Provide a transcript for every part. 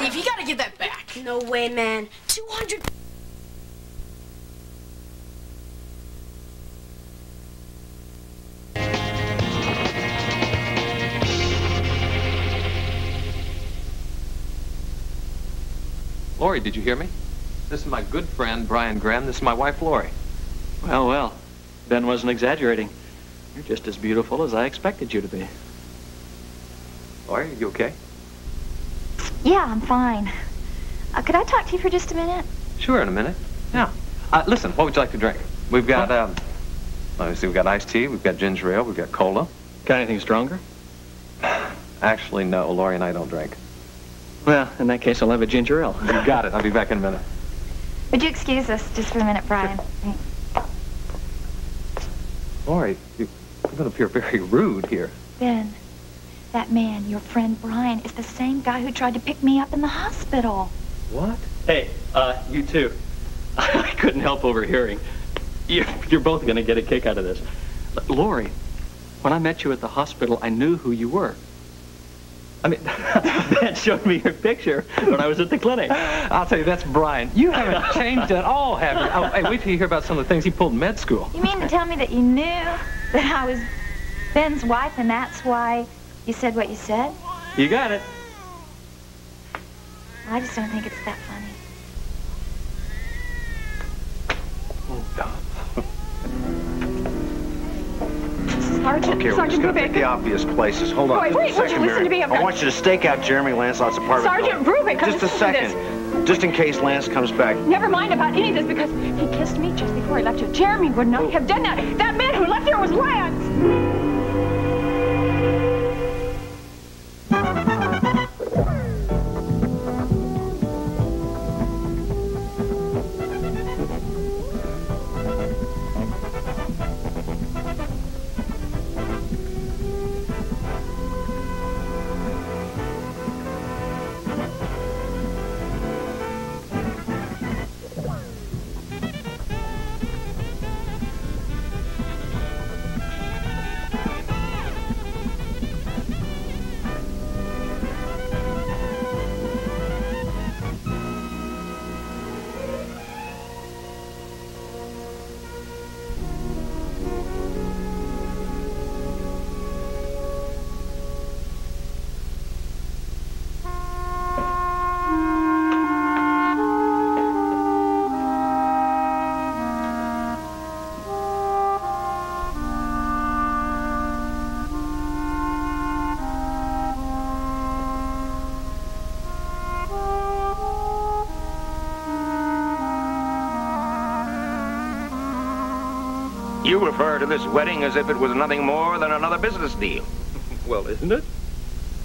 Steve, you gotta give that back. No way, man. 200... Lori, did you hear me? This is my good friend, Brian Graham. This is my wife, Lori. Well, well. Ben wasn't exaggerating. You're just as beautiful as I expected you to be. Lori, are you okay? Yeah, I'm fine. Could I talk to you for just a minute? Sure, in a minute. Yeah. Listen, what would you like to drink? We've got, let me see, we've got iced tea, we've got ginger ale, we've got cola. Got anything stronger? Actually, no. Lori and I don't drink. Well, in that case, I'll have a ginger ale. You got it. I'll be back in a minute. Would you excuse us just for a minute, Brian? Sure. Lori, you're going to appear very rude here. Ben, that man, your friend Brian, is the same guy who tried to pick me up in the hospital. What? Hey, you two. I couldn't help overhearing. You're both going to get a kick out of this. Lori, when I met you at the hospital, I knew who you were. I mean, Ben showed me your picture when I was at the clinic. I'll tell you, that's Brian. You haven't changed at all, have you? Oh, hey, wait till you hear about some of the things he pulled in med school. You mean to tell me that you knew that I was Ben's wife and that's why you said what you said? You got it. I just don't think it's that funny. Sergeant, Okay, we're just going to pick the obvious places. Hold on. Wait, just a would you second, listen to Mary. me? I want you to stake out Jeremy Lancelot's apartment. Sergeant Brubaker, just a listen to second. Just in case Lance comes back. Never mind about any of this because he kissed me just before he left here. Jeremy would not have done that. That man who left there was Lance. You refer to this wedding as if it was nothing more than another business deal. Well, isn't it?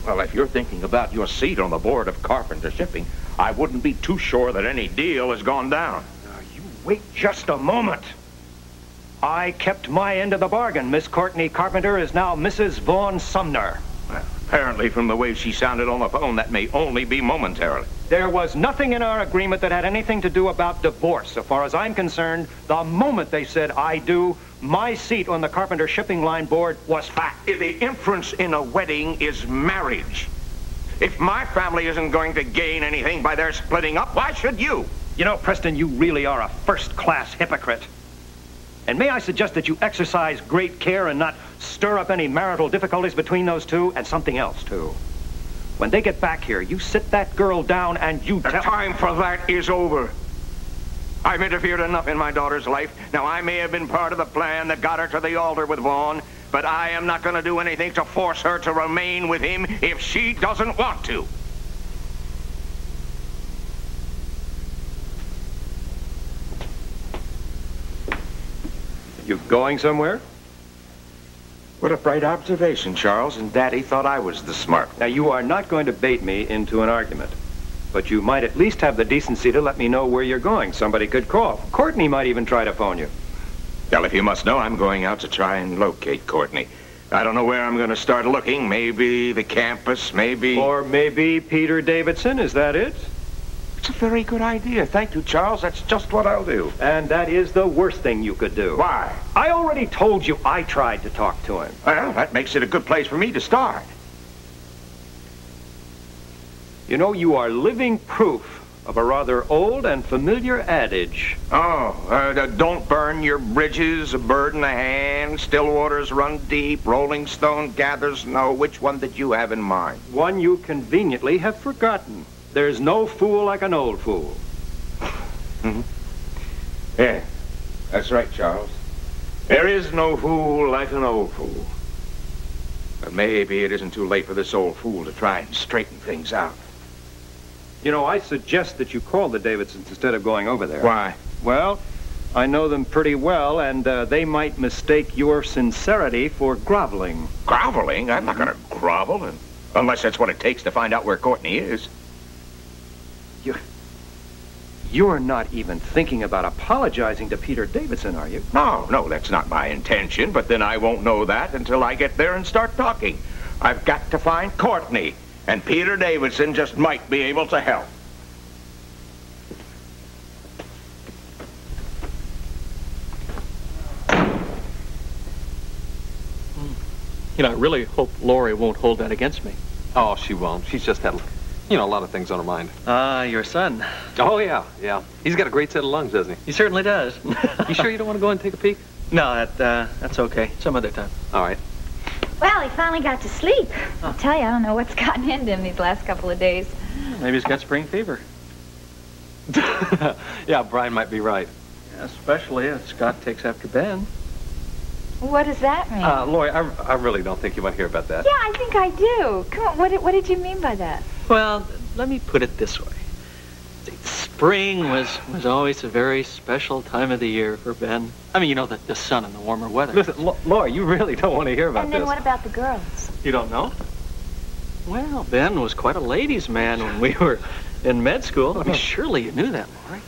Well, if you're thinking about your seat on the board of Carpenter Shipping, I wouldn't be too sure that any deal has gone down. Now, you wait just a moment. I kept my end of the bargain. Miss Courtney Carpenter is now Mrs. Vaughn Sumner. Well, apparently, from the way she sounded on the phone, that may only be momentarily. There was nothing in our agreement that had anything to do about divorce. So far as I'm concerned, the moment they said I do, my seat on the Carpenter Shipping Line board was fact. The inference in a wedding is marriage. If my family isn't going to gain anything by their splitting up, why should you? You know, Preston, you really are a first-class hypocrite. And may I suggest that you exercise great care and not stir up any marital difficulties between those two, and something else, too. When they get back here, you sit that girl down and you tell... The time for that is over. I've interfered enough in my daughter's life. Now, I may have been part of the plan that got her to the altar with Vaughn, but I am not going to do anything to force her to remain with him if she doesn't want to. You going somewhere? What a bright observation, Charles, and Daddy thought I was the smart one. Now, you are not going to bait me into an argument. But you might at least have the decency to let me know where you're going. Somebody could call. Courtney might even try to phone you. Well, if you must know, I'm going out to try and locate Courtney. I don't know where I'm going to start looking. Maybe the campus, maybe... Or maybe Peter Davidson. Is that it? It's a very good idea. Thank you, Charles. That's just what I'll do. And that is the worst thing you could do. Why? I already told you I tried to talk to him. Well, that makes it a good place for me to start. You know, you are living proof of a rather old and familiar adage. Don't burn your bridges, a bird in the hand, still waters run deep, rolling stone gathers snow. Which one did you have in mind? One you conveniently have forgotten. There's no fool like an old fool. Yeah, that's right, Charles. There is no fool like an old fool. But maybe it isn't too late for this old fool to try and straighten things out. You know, I suggest that you call the Davidsons instead of going over there. Why? Well, I know them pretty well, and they might mistake your sincerity for groveling. Groveling? I'm not going to grovel, unless that's what it takes to find out where Courtney is. You're not even thinking about apologizing to Peter Davidson, are you? No, that's not my intention, but then I won't know that until I get there and start talking. I've got to find Courtney, and Peter Davidson just might be able to help. You know, I really hope Lori won't hold that against me. Oh, she won't. She's just had, a lot of things on her mind. Your son. Oh, yeah. He's got a great set of lungs, doesn't he? He certainly does. You sure you don't want to go and take a peek? No, that's okay. Some other time. All right. Well, he finally got to sleep. I'll tell you, I don't know what's gotten into him these last couple of days. Maybe he's got spring fever. Yeah, Brian might be right. Yeah, especially if Scott takes after Ben. What does that mean? Lori, I really don't think you want to hear about that. Yeah, I think I do. Come on, what did you mean by that? Well, let me put it this way. Spring was always a very special time of the year for Ben. I mean, you know, the sun and the warmer weather. Listen, Lori, you really don't want to hear about And then this. what about the girls? You don't know? Well, Ben was quite a ladies' man when we were in med school. I mean, surely you knew that, Lori.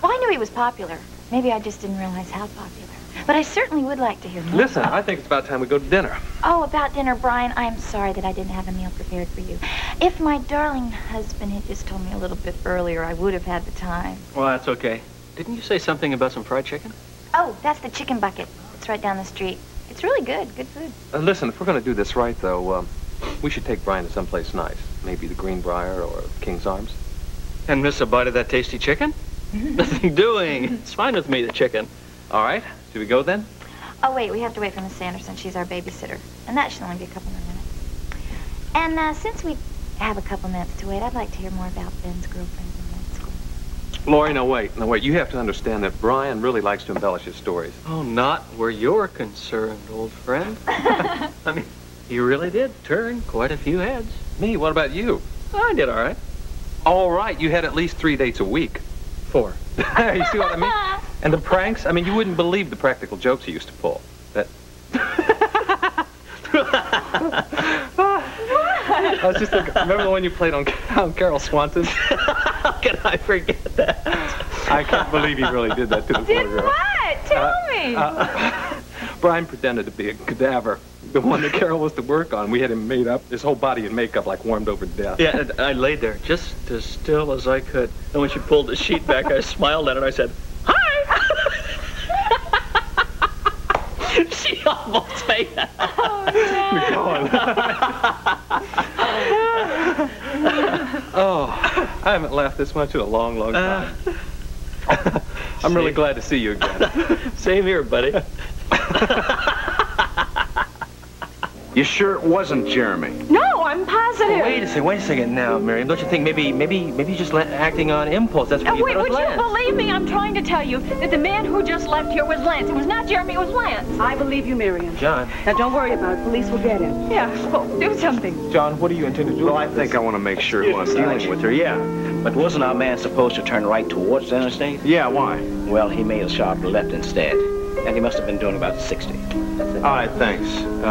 Well, I knew he was popular. Maybe I just didn't realize how popular. But I certainly would like to hear more. Listen, I think it's about time we go to dinner. Oh, about dinner, Brian, I am sorry that I didn't have a meal prepared for you. If my darling husband had just told me a little bit earlier, I would have had the time. Well, that's okay. Didn't you say something about some fried chicken? Oh, that's the chicken bucket. It's right down the street. It's really good. Good food. Listen, if we're going to do this right, though, we should take Brian to someplace nice. Maybe the Greenbrier or King's Arms. And miss a bite of that tasty chicken? Nothing doing. It's fine with me, the chicken. All right. Should we go then? Oh, wait, we have to wait for Miss Sanderson. She's our babysitter. And that should only be a couple more minutes. And since we have a couple minutes to wait, I'd like to hear more about Ben's girlfriends in med school. Lori, no, wait. You have to understand that Brian really likes to embellish his stories. Oh, not where you're concerned, old friend. I mean, you really did turn quite a few heads. Me? What about you? I did all right. All right. You had at least 3 dates a week. 4. You see what I mean? And the pranks? I mean, you wouldn't believe the practical jokes he used to pull. That... I was just thinking, remember the one you played on Carol Swanson? How can I forget that? I can't believe he really did that to the poor girl. What? Tell me. Brian pretended to be a cadaver. The one that Carol was to work on, we had him made up, his whole body in makeup like warmed over to death. Yeah, and I laid there just as still as I could. And when she pulled the sheet back, I smiled at her and I said, "Hi!" She almost made that. Oh, I haven't laughed this much in a long, long time. I'm really glad to see you again. Same here, buddy. You sure it wasn't Jeremy? No, I'm positive. Wait a second now, Miriam. Don't you think maybe you're just acting on impulse? That's what you Wait, thought it would was you Lance. believe me? I'm trying to tell you that the man who just left here was Lance. It was not Jeremy, it was Lance. I believe you, Miriam. John. Now, don't worry about it. Police will get him. Yeah, well, do something. John, what do you intend to do? Well, I think I want to make sure who I'm dealing with her, yeah. But wasn't our man supposed to turn right towards the interstate? Yeah, why? Well, he made a sharp left instead. And he must have been doing about 60. All right, thanks.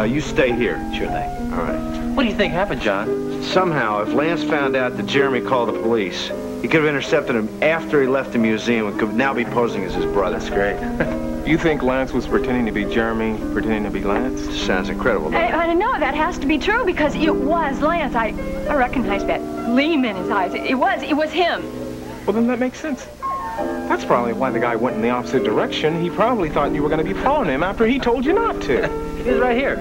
You stay here. Sure thing. All right. What do you think happened, John? Somehow, if Lance found out that Jeremy called the police, he could have intercepted him after he left the museum and could now be posing as his brother. That's great. You think Lance was pretending to be Jeremy, pretending to be Lance? Sounds incredible, doesn't it? I know that has to be true because it was Lance. I recognized that gleam in his eyes. It was him. Well, then that makes sense. That's probably why the guy went in the opposite direction. He probably thought you were going to be following him after he told you not to. He's right here.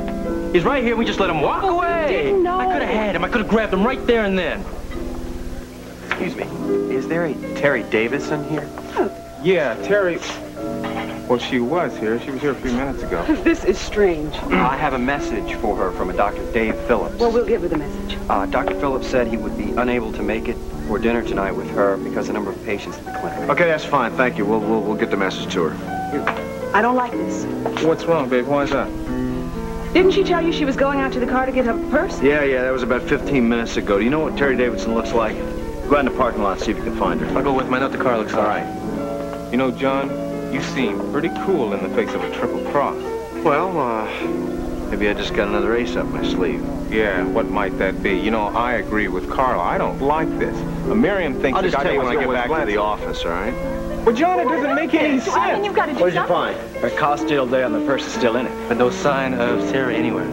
He's right here. We just let him walk away. Didn't know. I could have had him. I could have grabbed him right there and then. Excuse me. Is there a Terry Davison here? Yeah, Terry... Well, she was here. She was here a few minutes ago. This is strange. I have a message for her from a Dr. Dave Phillips. Well, we'll give her the message. Dr. Phillips said he would be unable to make it for dinner tonight with her because of the number of patients at the clinic. Okay, that's fine. Thank you. We'll get the message to her. I don't like this. What's wrong, babe? Why is that? Didn't she tell you she was going out to the car to get her purse? Yeah, that was about 15 minutes ago. Do you know what Terry Davidson looks like? Go out in the parking lot and see if you can find her. I'll go with my note to Carla. All right. You know, John, you seem pretty cool in the face of a triple cross. Well, maybe I just got another ace up my sleeve. Yeah, what might that be? You know, I agree with Carla. I don't like this. Miriam thinks I'll just tell you when I get back to to the office, all right? Well, John, it doesn't make any sense. I mean, you've got to do What did you something. find? Her car's still there and the purse is still in it. But no sign of Terry anywhere.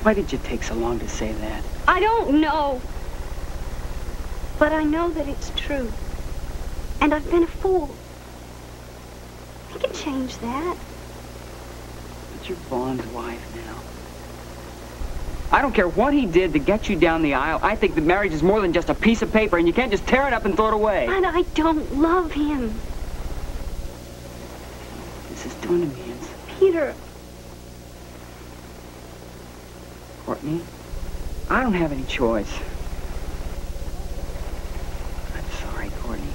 Why did you take so long to say that? I don't know. But I know that it's true. And I've been a fool. I can change that. But you're Vaughn's wife now. I don't care what he did to get you down the aisle. I think that marriage is more than just a piece of paper, and you can't just tear it up and throw it away. And I don't love him. This is doing to me. Peter. Courtney, I don't have any choice. I'm sorry, Courtney.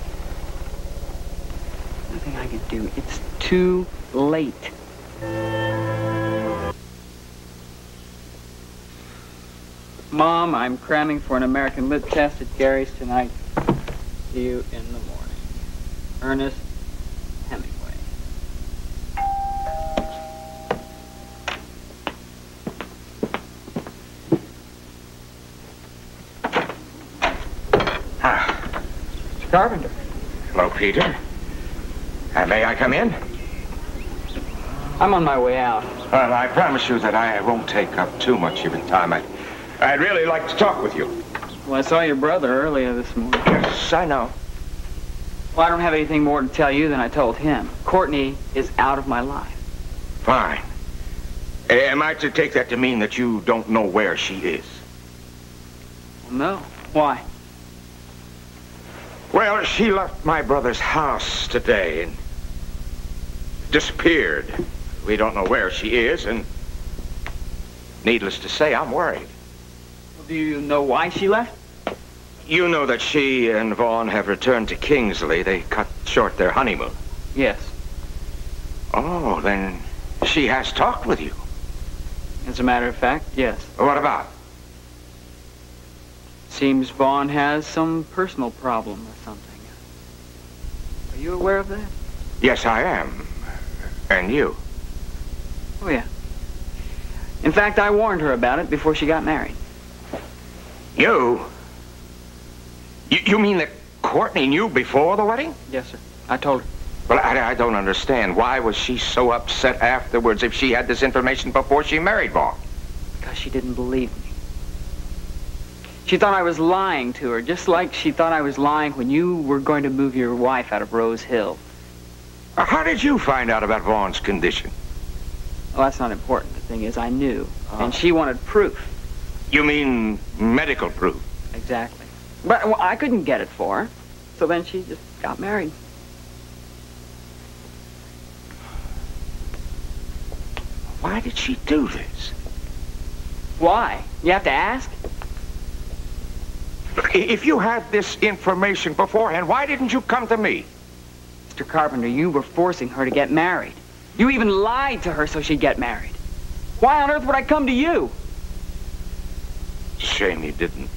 Nothing I can do. It's too late. Mom, I'm cramming for an American Lit test at Gary's tonight. See you in the morning. Ernest Hemingway. Mr. Carpenter. Hello, Peter. May I come in? I'm on my way out. Well, I promise you that I won't take up too much of your time. I'd really like to talk with you. Well, I saw your brother earlier this morning. Yes, I know. Well, I don't have anything more to tell you than I told him. Courtney is out of my life. Fine. Am I to take that to mean that you don't know where she is? Well, no. Why? Well, she left my brother's house today and disappeared. We don't know where she is, and needless to say, I'm worried. Well, do you know why she left? You know that she and Vaughn have returned to Kingsley. They cut short their honeymoon. Yes. Oh, then she has talked with you. As a matter of fact, yes. What about? Seems Vaughn has some personal problem or something. Are you aware of that? Yes, I am. And you? Oh, yeah. In fact, I warned her about it before she got married. You? You mean that Courtney knew before the wedding? Yes, sir. I told her. Well, I don't understand. Why was she so upset afterwards if she had this information before she married Vaughn? Because she didn't believe me. She thought I was lying to her, just like she thought I was lying when you were going to move your wife out of Rose Hill. How did you find out about Vaughn's condition? Well, that's not important. The thing is, I knew. And she wanted proof. You mean medical proof? Exactly. But well, I couldn't get it for her. So then she just got married. Why did she do this? Why? You have to ask? If you had this information beforehand, why didn't you come to me? Mr. Carpenter, you were forcing her to get married. You even lied to her so she'd get married. Why on earth would I come to you? Shame you didn't.